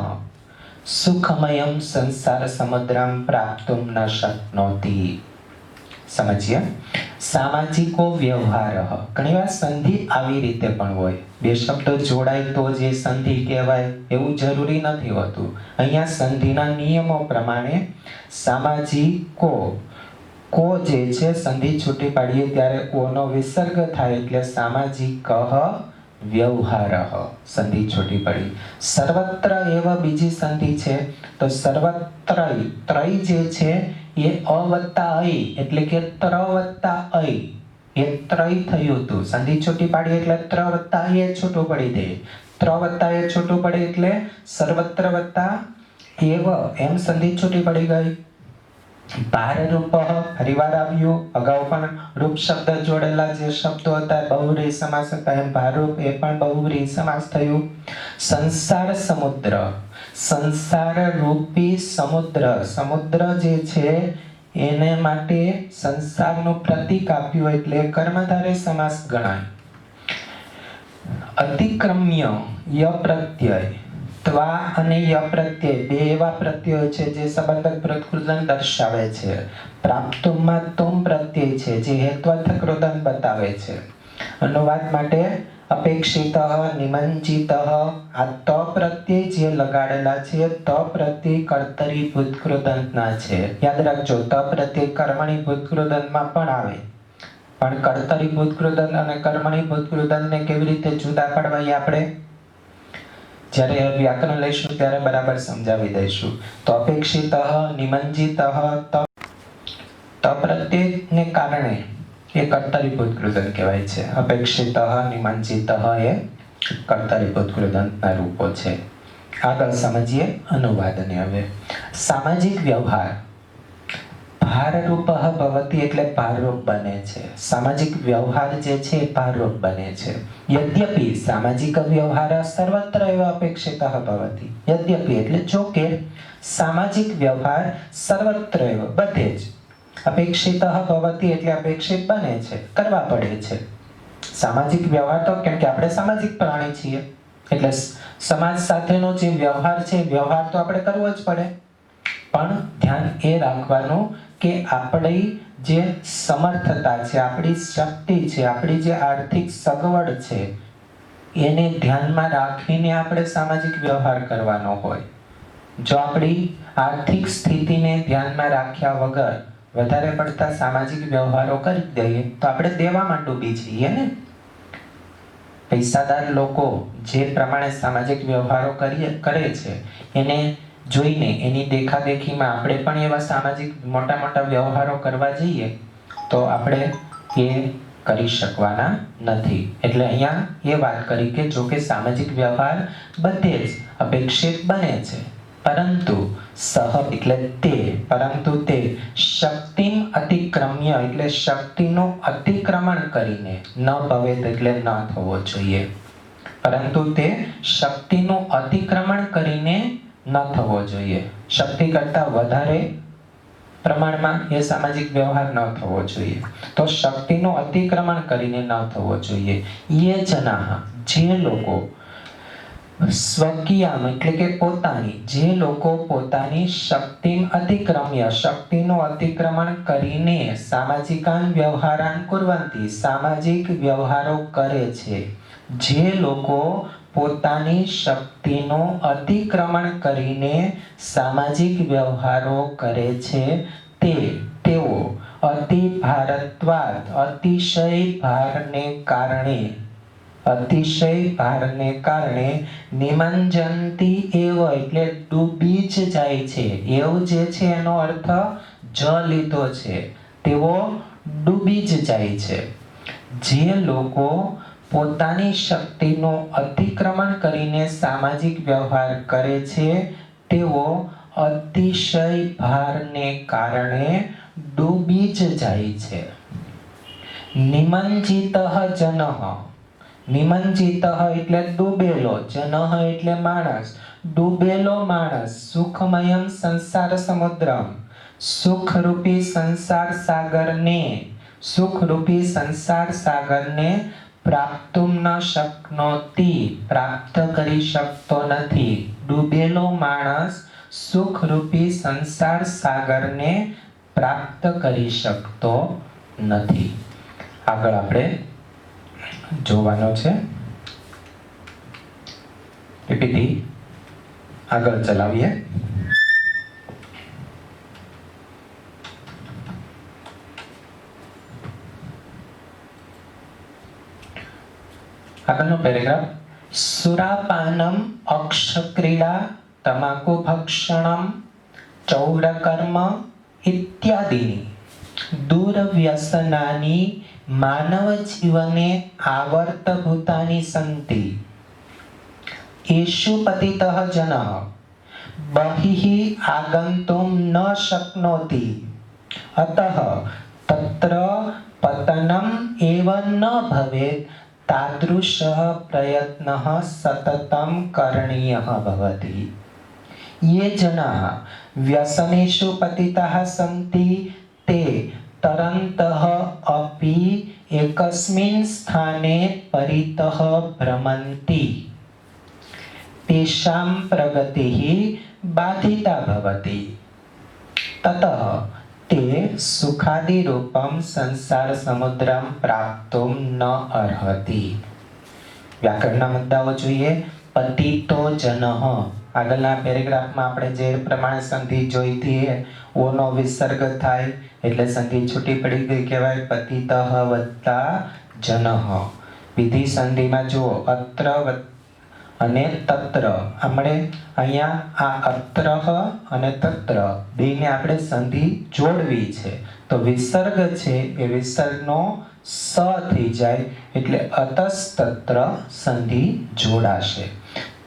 सुखमयं संसार समुद्रं प्राप्तुं न शक्नोति. સમજીએ. સામાજિકો વ્યવહાર. ઘણીવાર સંધિ આવી રીતે પણ હોય, બે શબ્દો જોડાય તો જે સંધિ કહેવાય એવું જરૂરી નથી હોતું. અહીંયા સંધિના નિયમો પ્રમાણે સામાજિકો, કો જે છે સંધિ છૂટી પાડીએ ત્યારે કોનો વિસર્ગ થાય એટલે સામાજિક વ્યવહાર, સંધિ છૂટી પડી. સર્વત્ર એવ બીજી સંધિ છે તો સર્વત્ર ત્રય જે છે એ અ વત્તા ઐ એટલે કે ત્ર વત્તા ઐ એ ત્રય થયું હતું. સંધિ છૂટી પાડી એટલે ત્ર વત્તા ઐ છૂટું પડી દે. ત્ર વત્તા ઐ છૂટું પડે એટલે સર્વત્ર વત્તા એવ એમ સંધિ છૂટી પડી ગઈ. ભારરૂપ ફરીવાર આવ્યું. અગાઉ પણ રૂપ શબ્દ જોડેલા જે શબ્દો હતા બહુવ્રીહી સમાસ હતા, એમ ભારરૂપ એ પણ બહુવ્રીહી સમાસ થયું. સંસાર સમુદ્ર, સંસાર રૂપી સમુદ્ર, સમુદ્ર જે છે એને માટે સંસારનું પ્રતીક આપ્યું એટલે કર્મધારય સમાસ ગણાય. અતિક્રમ્ય ય પ્રત્યય, ત્વા અને ય પ્રત્યય બે એવા પ્રત્યયો છે જે સંબંધક પૃથ્કૃદન દર્શાવે છે. પ્રાપ્તુમાં તુમ પ્રત્યય છે જે હેત્વાર્થક કૃદન બતાવે છે. અનુવાદ માટે અપેક્ષિત, નિમંજિત, આ ત પ્રત્યય જે લગાડેલા છે ત પ્રત્યય કર્તરી ભૂતકૃદંતના છે. યાદ રાખજો, ત પ્રત્યય કર્મણી ભૂતકૃદંતમાં પણ આવે, પણ કર્તરી ભૂતકૃદંત અને કર્મણી ભૂતકૃદંતને કેવી રીતે જુદા પાડવા એ આપણે જ્યારે વ્યાકરણ લઈશું ત્યારે બરાબર સમજાવી દઈશું. તો અપેક્ષિત, નિમંજિત, ત પ્રત્યયને કારણે એ કર્તરી ભૂતકૃદંત કહેવાય છે. અપેક્ષિત, નિમંજિત એ કર્તરી ભૂતકૃદંતના રૂપો છે. આગળ સમજીએ અનુવાદને. હવે સામાજિક વ્યવહાર ભારરૂપ ભવતી એટલે ભારરૂપ બને છે. સામાજિક વ્યવહાર જે છે ભારરૂપ બને છે. યદ્યપિ સામાજિક વ્યવહાર સર્વત્ર એવ અપેક્ષિત ભવતી. યદ્યપિ એટલે જો કે સામાજિક વ્યવહાર સર્વત્ર એવ બધે જ અપેક્ષિત ભવતી એટલે અપેક્ષિત બને છે, કરવા પડે છે. સામાજિક વ્યવહાર તો કેમ કે આપણે સામાજિક પ્રાણી છીએ એટલે સમાજ સાથેનો જે વ્યવહાર છે વ્યવહાર તો આપણે કરવો જ પડે. પણ ધ્યાન એ રાખવાનું કે આપણી જે સમર્થતા છે, આપણી શક્તિ છે, આપણી જે આર્થિક સગવડ છે એને ધ્યાનમાં રાખીને આપણે સામાજિક વ્યવહાર કરવાનો હોય. જો આપણી આર્થિક સ્થિતિને ધ્યાનમાં રાખ્યા વગર વધારે પડતા સામાજિક વ્યવહારો કરી દઈએ તો આપણે દેવામાં ડૂબી જઈએ ને. પૈસાદાર લોકો જે પ્રમાણે સામાજિક વ્યવહારો કરે છે એને જોઈને એની દેખાદેખીમાં આપણે પણ એવા સામાજિક મોટા મોટા વ્યવહારો કરવા જઈએ તો આપણે એ કરી શકવાના નથી. એટલે અહીંયા એ વાત કરી કે જો કે સામાજિક વ્યવહાર બધે જ અપેક્ષિત બને છે, પરંતુ સહ એટલે તે, પરંતુ તે શક્તિમ અતિક્રમ્ય એટલે શક્તિનું અતિક્રમણ કરીને, ન ભવેત એટલે ન થવો જોઈએ, પરંતુ તે શક્તિનું અતિક્રમણ કરીને ન થવો જોઈએ. શક્તિ કરતા વધારે પ્રમાણમાં એ સામાજિક વ્યવહાર ન થવો જોઈએ. તો શક્તિનું અતિક્રમણ કરીને ન થવો જોઈએ. યે જનાઃ જે લોકો, સ્વકીયામ એટલે કે પોતાની, જે લોકો પોતાની શક્તિમ અતિક્રમ્ય શક્તિનું અતિક્રમણ કરીને સામાજિકાન વ્યવહારાન કુર્વન્તિ સામાજિક વ્યવહારો કરે છે. જે લોકો પોતાની શક્તિનું અતિક્રમણ કરીને સામાજિક વ્યવહારો કરે છે તેઓ અતિ ભારત્વાદ અતિશય ભારને કારણે નિમંજંતી એવ એટલે ડૂબી જ જાય છે. એવ જે છે એનો અર્થ જ લીધો છે, તેઓ ડૂબી જ જાય છે. જે લોકો પોતાની શક્તિનું અતિક્રમણ કરીને સામાજિક વ્યવહાર કરે છે તેઓ અતિશય ભારને કારણે ડૂબી જ જાય છે. નિમંજિત જનઃ, નિમંજિત એટલે ડૂબેલો, જનઃ એટલે માણસ, ડૂબેલો માણસ સુખમયમ સંસાર સમુદ્રમ સુખરૂપી સંસાર સાગરને પ્રાપ્તુમ ન શક્નોતિ પ્રાપ્ત કરી શકતો નથી. ડૂબેલો માણસ સુખરૂપી સંસાર સાગરને પ્રાપ્ત કરી શકતો નથી. આગળ આપણે જોવાનો છે. પીપીટી આગળ ચલાવીએ. આગળનો પેરેગ્રાફ. સુરાપાનમ અક્ષક્રીડા તમાકુ ભક્ષણમ ચૌરકર્મ ઇત્યાદિની દુર્વ્યસનાની માનવ જીવને આવર્તભૂતાની સંતિ. એષુ પતિતઃ જનઃ બહિઃ આગંતુમ ન શક્નોતિ અતઃ તત્ર પતનમ એવ ન ભવેત તાદૃશઃ પ્રયત્નઃ સતતં કरणीयः ભવતિ. ये जनाः व्यसनेषु पतिताः सन्ति ते तरन्तः अपि एकस्मिन् स्थाने परितः भ्रमन्ति. तेषां प्रगतिः बाधिता भवति. ततः ते सुखादिरूपं संसारसमुद्रं प्राप्तुं न अर्हति. વ્યાકરણના મુદ્દાઓ જોઈએ. પતિતો જનઃ, આગળના પેરેગ્રાફમાં આપણે જે પ્રમાણે સંધિ જોઈ હતી, ઓનો વિસર્ગ થાય એટલે સંધિ છૂટી પડી ગઈ કહેવાય. પતિતઃ વત્તા જનઃ. વિધિ સંધિમાં જુઓ, અત્ર અને તત્ર. આપણે અહીંયા આ અત્ર અને તત્ર બેને આપણે સંધિ જોડવી છે, તો વિસર્ગ છે એ વિસર્ગનો સ થઈ જાય એટલે અતસ્તત્ર સંધિ જોડાશે.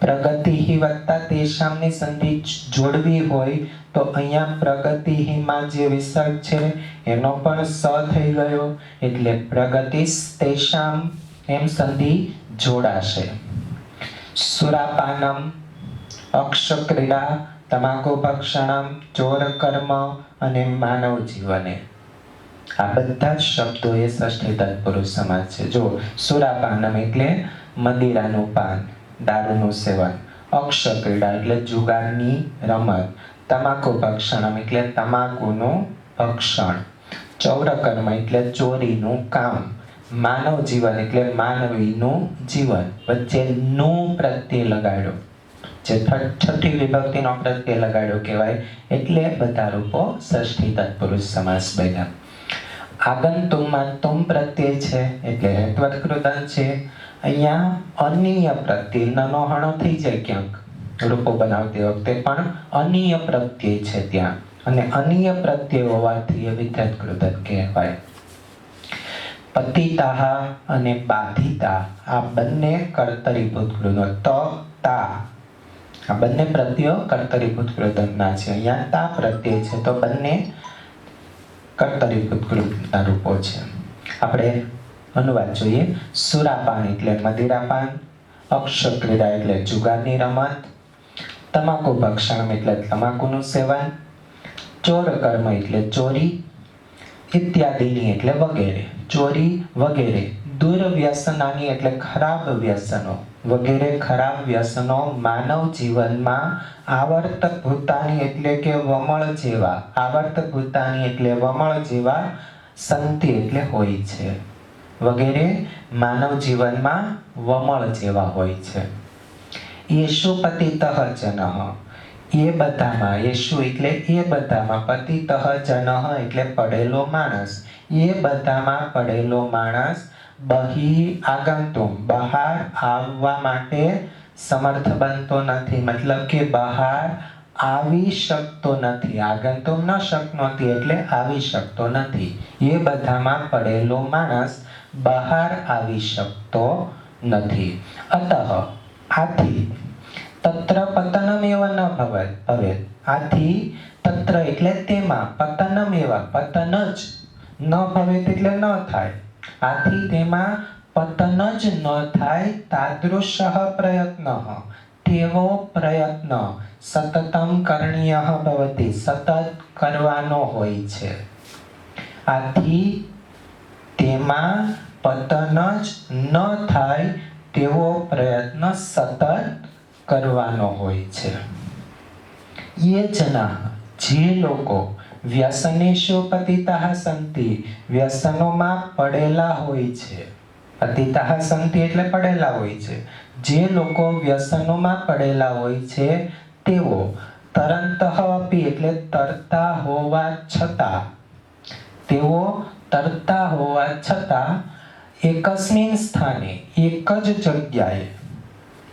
પ્રગતિઃ વત્તા તેષામની સંધિ જોડવી હોય તો અહીંયા પ્રગતિઃમાં જે વિસર્ગ છે એનો પણ સ થઈ ગયો એટલે પ્રગતિસ તેષામ એમ સંધિ જોડાશે. સુરાપાનમ અક્ષક્રીડા તમાકુ ભક્ષણમ ચોરકર્મ અને માનવ જીવને, આ બધા જ શબ્દો એ ષષ્ઠી તત્પુરુષ સમાસ છે. જો સુરાપાનમ એટલે મદિરાનું પાન, દારૂનું સેવન. અક્ષક્રીડા એટલે જુગારની રમત. તમાકુ ભક્ષણમ એટલે તમાકુનું ભક્ષણ. ચૌરકર્મ એટલે ચોરીનું કામ. માનવ જીવન એટલે માનવીનું જીવન. વચ્ચે નું પ્રત્યય લગાડ્યો, જે છઠ્ઠી વિભક્તિનો પ્રત્યય લગાડ્યો કહેવાય, એટલે બધા રૂપો ષષ્ઠી તત્પુરુષ સમાસ બન્યા. આગંતુમમાં તુમ પ્રત્યય છે એટલે હેત્વત કૃદંત છે. અહીંયા અનીય પ્રત્યય નનો હણો થઈ જાય ક્યાંક રૂપો બનાવતી વખતે, પણ અનીય પ્રત્યય છે ત્યાં, અને અનીય પ્રત્યય હોવાથી એ વિદ્યત કૃદંત કહેવાય. પતિતાહ અને બાધિતા આ બંને કર્તરીભૂત કૃદંત. ત તા આ બંને પ્રત્યયો કર્તરીભૂત કૃદંતના છે. અહીંયા તા પ્રત્યય છે તો બંને કર્તરીભૂત કૃદંતના રૂપો છે. આપણે અનુવાદ જોઈએ. સુરાપાન એટલે મદિરાપાન. અક્ષક્રીડા એટલે જુગારની રમત. તમાકુ ભક્ષણ એટલે તમાકુનું સેવન. ચોરકર્મ એટલે ચોરી. ઇત્યાદિની એટલે વગેરે, ચોરી વગેરે. દુર્વ્યસનાની એટલે ખરાબ વ્યસનો, વગેરે ખરાબ વ્યસનો માનવ જીવનમાં આવર્તભૂતાની એટલે કે વમળ જેવા, આવર્તભૂતાની એટલે વમળ જેવા, સંતિ એટલે હોય છે. વગેરે માનવ જીવનમાં વમળ જેવા હોય છે. યેશુ પતિતઃ જનઃ એ બધામાં, યેશુ એટલે એ બધામાં, પતિતઃ જનઃ એટલે પડેલો માણસ, એ બધામાં પડેલો માણસ, બહિ આગંતુમ બહાર આવવા માટે સમર્થ બનતો નથી, મતલબ કે બહાર આવી શકતો નથી. આગંતુમ ન શકનોતી એટલે આવી શકતો નથી. એ બધામાં પડેલો માણસ બહાર આવી શકતો નથી. અતઃ આથી તત્ર પતનમેવ ન ભવેત. આથી તત્ર એટલે તેમાં, પતનમેવ પતન જ, ન ભવેત એટલે ન થાય, આથી તેમાં પતન જ ન થાય. તાદૃશઃ પ્રયત્ન તેવો પ્રયત્ન સતતમ કરણીયઃ ભવતિ સતત કરવાનો હોય છે. આથી તેમાં પતન જ ન થાય તેવો પ્રયત્ન સતત કરવાનો હોય છે. યે જનાઃ જે લોકો વ્યસનેષુ પતિતાઃ સંતિ, વ્યસનોમાં પડેલા હોય છે. પતિતાઃ સંતિ એટલે પડેલા હોય છે. જે લોકો વ્યસનોમાં પડેલા હોય છે તેઓ તરંતઃ અપી એટલે તરતા હોવા છતાં, તેઓ તરતા હોવા છતાં એકસ્મિન સ્થાને એક જ જગ્યાએ,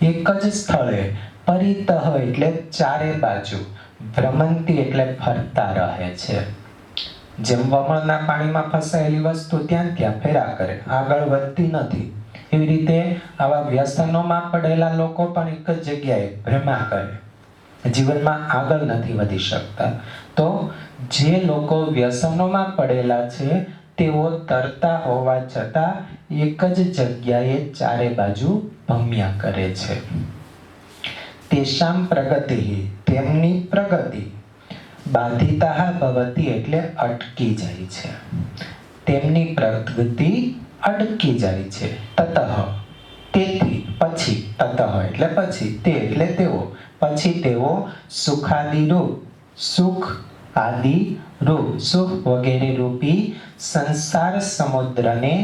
એક જ સ્થળે, પરિતઃ એટલે ચારે બાજુ, ભ્રમંતી એટલે ફરતા રહે છે. જેમ વમળના પાણીમાં ફસાયેલી વસ્તુ ત્યાં ત્યાં ફેરા કરે, આગળ વધતી નથી, એવી રીતે આવા વ્યસનોમાં પડેલા લોકો પણ એક જ જગ્યાએ ભ્રમા કરે, જીવનમાં આગળ નથી વધી શકતા. તો જે લોકો વ્યસનોમાં પડેલા છે તેઓ તરતા હોવા છતાં એક જ જગ્યાએ ચારે બાજુ ભમ્યા કરે છે. તેષાં પ્રગતિ, તેમની પ્રગતિ, બાધિતાઃ ભવતિ એટલે અટકી જાય છે. તેમની પ્રગતિ અટકી જાય છે. તતઃ તેથી, પછી, તતઃ એટલે પછી, તે એટલે તેઓ, પછી તેઓ સુખાદિરૂપ, સુખ આદિ રૂપ, સુખ વગેરે રૂપી સંસાર સમુદ્રને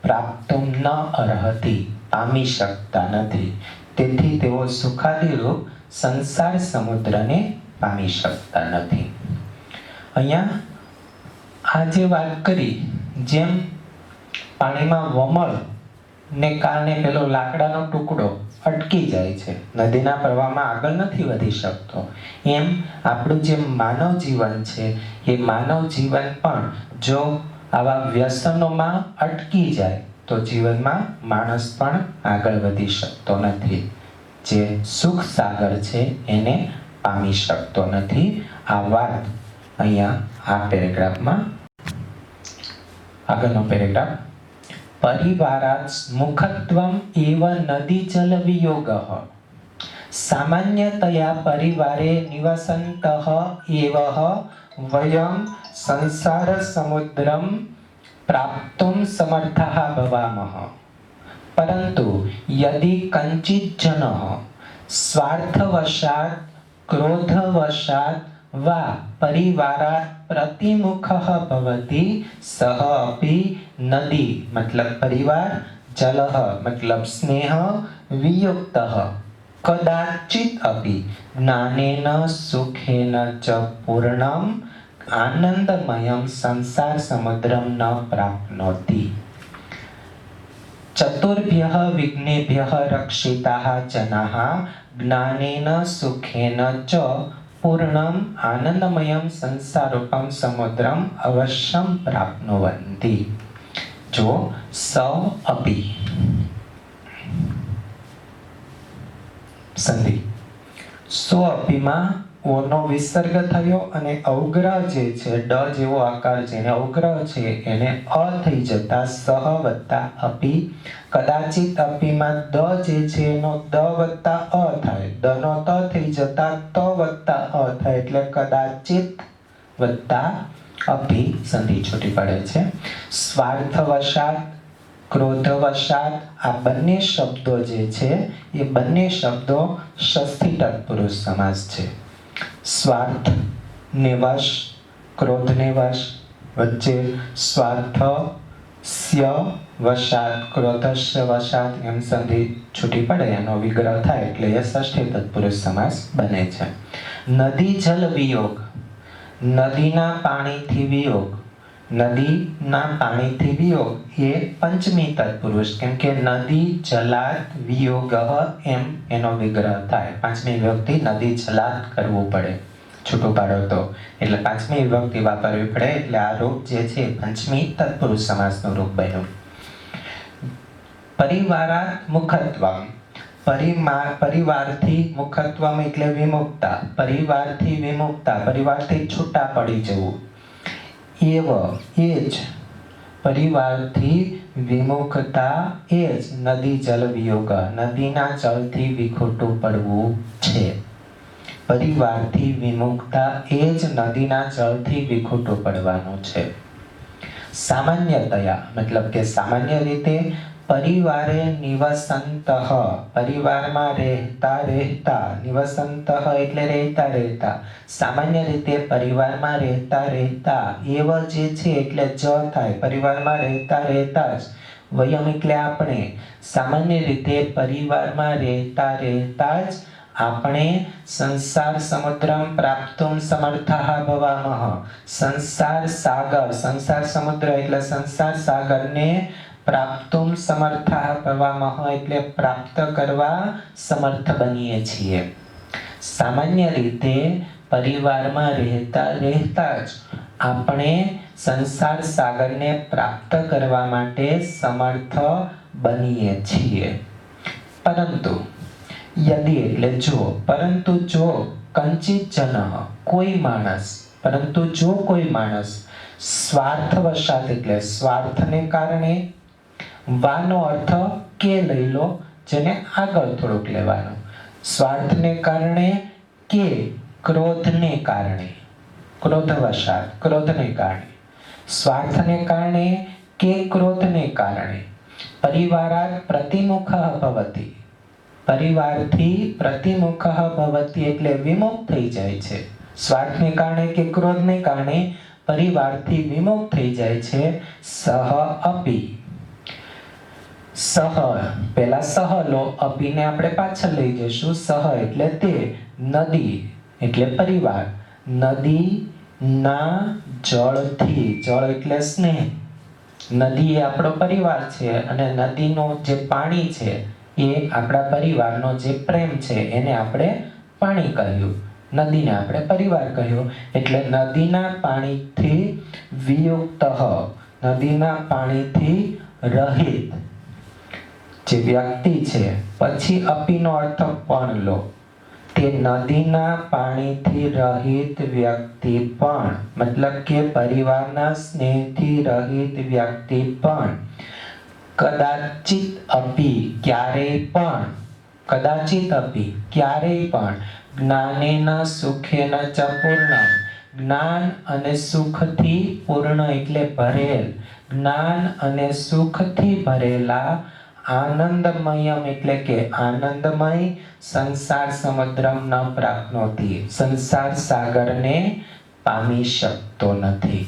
પ્રાપ્તુમ ન અર્હતિ, પામી શકતા નથી. તેથી તેઓ સુખાદિરૂપ સંસાર સમુદ્રને પામી શકતા નથી. અહીંયા આ જે વાત કરી, જેમ પાણીમાં વમળ ને કારણે પેલો લાકડાનો ટુકડો અટકી જાય છે, નદીના પ્રવાહમાં આગળ નથી વધી શકતો, એમ આપણું જે માનવ જીવન છે એ માનવ જીવન પણ જો આવા વ્યસનોમાં અટકી જાય તો જીવનમાં માણસ પણ આગળ વધી શકતો નથી, જે સુખ સાગર છે એને પામી શકતો નથી. આ વાત અહીંયા આ પેરેગ્રાફમાં, આગળનો પેરેગ્રાફ, પરિવારાત મુખત્વમ એવ નદી જલ વિયોગઃ, સામાન્યતયા પરિવારે નિવસन्तઃ એવ વયમ સંસાર સમુદ્રમ પ્રાપ્તુમ સમર્થાઃ ભવામઃ. પરંતુ યદિ કંચિત જનઃ સ્વાર્થવશાત ક્રોધવશાત વા પરિવારાત પ્રતિમુખઃ ભવતિ સહ અપી નદી મતલબ પરિવાર, જલઃ મતલબ સ્નેહ, વિયુક્તઃ કદાચિત અપી જ્ઞાનેન સુખેન ચ પૂર્ણમ આનંદમયમ સંસાર સમુદ્રમ ન પ્રાપ્નોતિ. ચતુર્ભ્યઃ વિઘ્નેભ્યઃ રક્ષિતાઃ જનાઃ જ્ઞાનેન સુખેન ચ પૂર્ણમ આનંદમયમ સંસારૂપમ સમુદ્રમ અવશ્યમ પ્રાપ્નુવન્તિ. જો સૌ અપી સંધિ, સો અપીમાં ઓનો વિસર્ગ થયો અને અવગ્રહ જે છે, ડ જેવો આકાર જેને અવગ્રહ છે એને અ થઈ જતા સહ વત્તા અપી, કદાચિત અપીમાં દ જે છે એનો દ વત્તા અ થાય, દ નો ત થઈ જતા ત વત્તા અ થાય એટલે કદાચિત વત્તા અપી, સંધિ છૂટી પડે છે. સ્વાર્થવશાત, ક્રોધવશાત આ બંને શબ્દો જે છે એ બંને શબ્દો ષષ્ઠી તત્પુરુષ સમાસ છે. સ્વાર્થ ને વશ, ક્રોધ ને વશ, વચ્ચે સ્વાર્થ સ્ય વશાત, ક્રોધસ્ય વશાત એમ સંધિ છૂટી પડે, એનો વિગ્રહ થાય એટલે એ ષષ્ઠી તત્પુરુષ સમાસ બને છે. નદી જલ વિયોગ, નદીના પાણીથી વિયોગ, નદીના પાણીથી વિયોગ એ પંચમી તત્પુરુષ, કેમ કે નદી જલાદ વિયોગ એમ એનો વિગ્રહ થાય. પાંચમી વિભક્તિ નદી જલાદ કરવું પડે, છૂટું પાડો તો, એટલે પાંચમી વિભક્તિ વાપરવી પડે, એટલે આ રૂપ જે છે પંચમી તત્પુરુષ સમાસનું રૂપ બન્યું. પરિવારાત મુખત્વમ, પરિવારથી મુખત્વમ એટલે વિમુક્તા, પરિવારથી વિમુક્તા, પરિવારથી છૂટા પડી જવું. એવ એ જ, પરિવારથી વિમુખતા એ જ નદી જલ વિયોગ, નદીના જળથી વિખૂટું પડવું છે. પરિવારથી વિમુખતા એ જ નદીના જળથી વિખૂટું પડવાનું છે. સામાન્યતયા મતલબ કે સામાન્ય રીતે પરિવારે નિવસંતઃ, પરિવારમાં રહેતા, નિવસંતઃ એટલે રહેતા. સામાન્ય રીતે પરિવારમાં રહેતા એવ જે છે એટલે જ થાય. પરિવારમાં રહેતા જ, વયમ એટલે આપણે. સામાન્ય રીતે પરિવારમાં રહેતા જ આપણે સંસાર સમુદ્રમ પ્રાપ્તુમ સમર્થાઃ ભવામઃ. સંસાર સમુદ્ર એટલે સંસાર સાગરને પ્રાપ્તુમ સમર્થાઃ ભવામઃ એટલે પ્રાપ્ત કરવા સમર્થ બનીએ છીએ. સામાન્ય રીતે પરિવારમાં રહેતા જ આપણે સંસાર સાગરને પ્રાપ્ત કરવા માટે સમર્થ બનીએ છીએ. પરંતુ યદિ એટલે જો, પરંતુ જો કંચિત જનઃ કોઈ માણસ સ્વાર્થવશાત એટલે સ્વાર્થને કારણે, વાનો અર્થ કે લઈ લો, જેને આગળ થોડુંક લેવાનું. સ્વાર્થને કારણે કે ક્રોધને કારણે, ક્રોધવશાત ક્રોધને કારણે, સ્વાર્થને કારણે કે ક્રોધને કારણે પરિવારાત પ્રતિમુખઃ ભવતિ, પરિવારથી પ્રતિમુખઃ ભવતિ એટલે વિમુખ થઈ જાય છે. સ્વાર્થને કારણે કે ક્રોધને કારણે પરિવારથી વિમુખ થઈ જાય છે. સહ અપી, સહ પેલા સહ લો, અપીને આપણે પાછળ લઈ જઈશું. સહ એટલે તે, નદી એટલે પરિવાર, નદી ના જળથી, જળ એટલે સ્નેહ, નદી એ આપણો પરિવાર છે અને નદીનો જે પાણી છે એ આપણા પરિવારનો જે પ્રેમ છે એને આપણે પાણી કહ્યું, નદીને આપણે પરિવાર કહ્યું. એટલે નદીના પાણીથી વિયુક્ત, નદીના પાણીથી રહિત જે વ્યક્તિ છે. પછી અપીનો અર્થ પણ લો, તે નદીના પાણીથી રહિત વ્યક્તિ પણ, મતલબ કે પરિવારના સ્નેહથી રહિત વ્યક્તિ પણ કદાચિત અપી ક્યારેય પણ જ્ઞાનેન સુખેન ચ પૂર્ણ, જ્ઞાન અને સુખથી પૂર્ણ એટલે ભરેલ, જ્ઞાન અને સુખથી ભરેલા આનંદમયમ એટલે કે આનંદમય સંસાર સમુદ્રમ ન પ્રાપ્નોતિ, સંસાર સાગરને પામી શકતો નથી.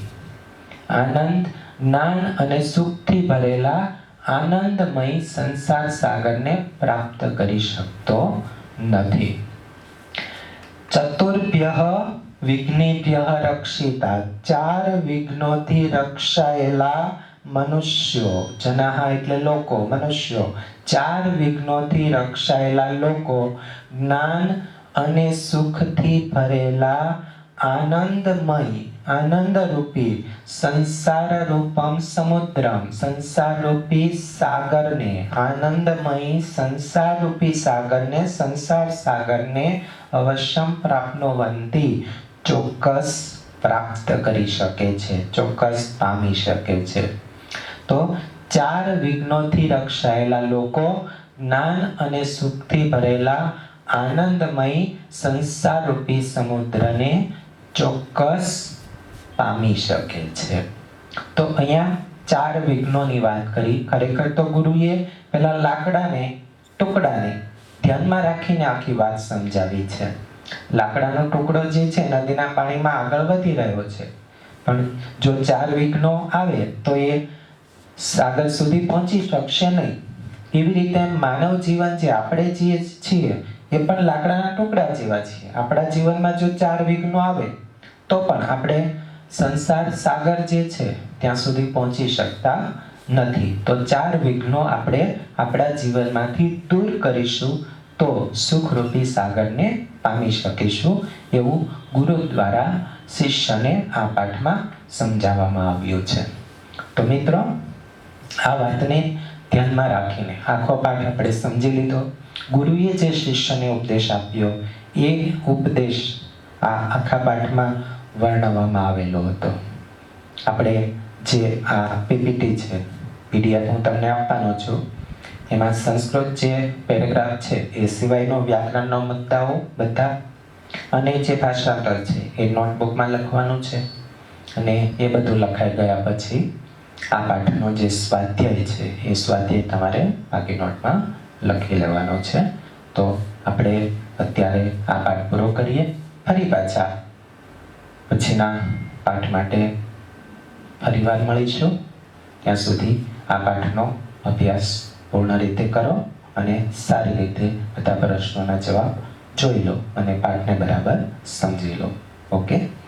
આનંદ, જ્ઞાન અને સુખથી ભરેલા આનંદમય સંસાર સાગરને પ્રાપ્ત કરી શકતો નથી. ચતુર્ભ્યઃ વિઘ્નેભ્યઃ રક્ષિતા, 4 વિઘ્નોથી રક્ષાયેલા મનુષ્યો, જનાઃ એટલે લોકો, મનુષ્યો, 4 વિઘ્નોથી રક્ષાયેલા લોકો જ્ઞાન અને સુખથી ભરેલા આનંદમય, આનંદરૂપી સંસાર રૂપમ સમુદ્રમ, સંસારરૂપી સાગરને, આનંદમય સંસારરૂપી સાગરને, સંસાર સાગરને અવશ્યમ પ્રાપ્નોવંતિ ચોક્કસ પ્રાપ્ત કરી શકે છે, ચોક્કસ પામી શકે છે. તો 4 વિઘ્નોથી રક્ષાયેલા લોકો જ્ઞાન અને સુખથી ભરેલા આનંદમય સંસારરૂપી સમુદ્રને ચોક્કસ પામી શકે છે. તો અહીંયા 4 વિઘ્નોની વાત કરી. ખરેખર તો ગુરુએ પેલા લાકડાને, ટુકડાને ધ્યાનમાં રાખીને આખી વાત સમજાવી છે. લાકડાનો ટુકડો જે છે નદીના પાણીમાં આગળ વધી રહ્યો છે, પણ જો 4 વિઘ્નો આવે તો એ સાગર સુધી પહોંચી શકશે નહીં. એવી રીતે માનવ જીવન જે આપણે જે છીએ એ પણ લાકડાના ટુકડા જેવા છીએ. આપણા જીવનમાં જો 4 વિઘ્નો આવે તો પણ આપણે સંસાર સાગર જે છે ત્યાં સુધી પહોંચી શકતા નથી. તો 4 વિઘ્નો આપણે આપણા જીવનમાંથી દૂર કરીશું તો સુખરૂપી સાગરને પામી શકીશું, એવું ગુરુ દ્વારા શિષ્યને આ પાઠમાં સમજાવવામાં આવ્યું છે. તો મિત્રો, આ વાતને ધ્યાનમાં રાખીને આખો પાઠ આપણે સમજી લીધો. ગુરુએ જે શિષ્યને ઉપદેશ આપ્યો એ ઉપદેશ આ આખા પાઠમાં વર્ણવવામાં આવેલો હતો. આપણે જે આ પીપીટી છે, પીડીએફ હું તમને આપવાનો છું, એમાં સંસ્કૃત જે પેરેગ્રાફ છે એ સિવાયનો વ્યાકરણનો મુદ્દાઓ બધા અને જે ભાષાંતર છે એ નોટબુકમાં લખવાનું છે. અને એ બધું લખાઈ ગયા પછી આ પાઠનો જે સ્વાધ્યાય છે એ સ્વાધ્યાય તમારે બાકી નોટમાં લખી લેવાનો છે. તો આપણે અત્યારે આ પાઠ પૂરો કરીએ. ફરી પાછા પછીના પાઠ માટે ફરીવાર મળીશું. ત્યાં સુધી આ પાઠનો અભ્યાસ પૂર્ણ રીતે કરો અને સારી રીતે બધા પ્રશ્નોના જવાબ જોઈ લો અને પાઠને બરાબર સમજી લો. ઓકે.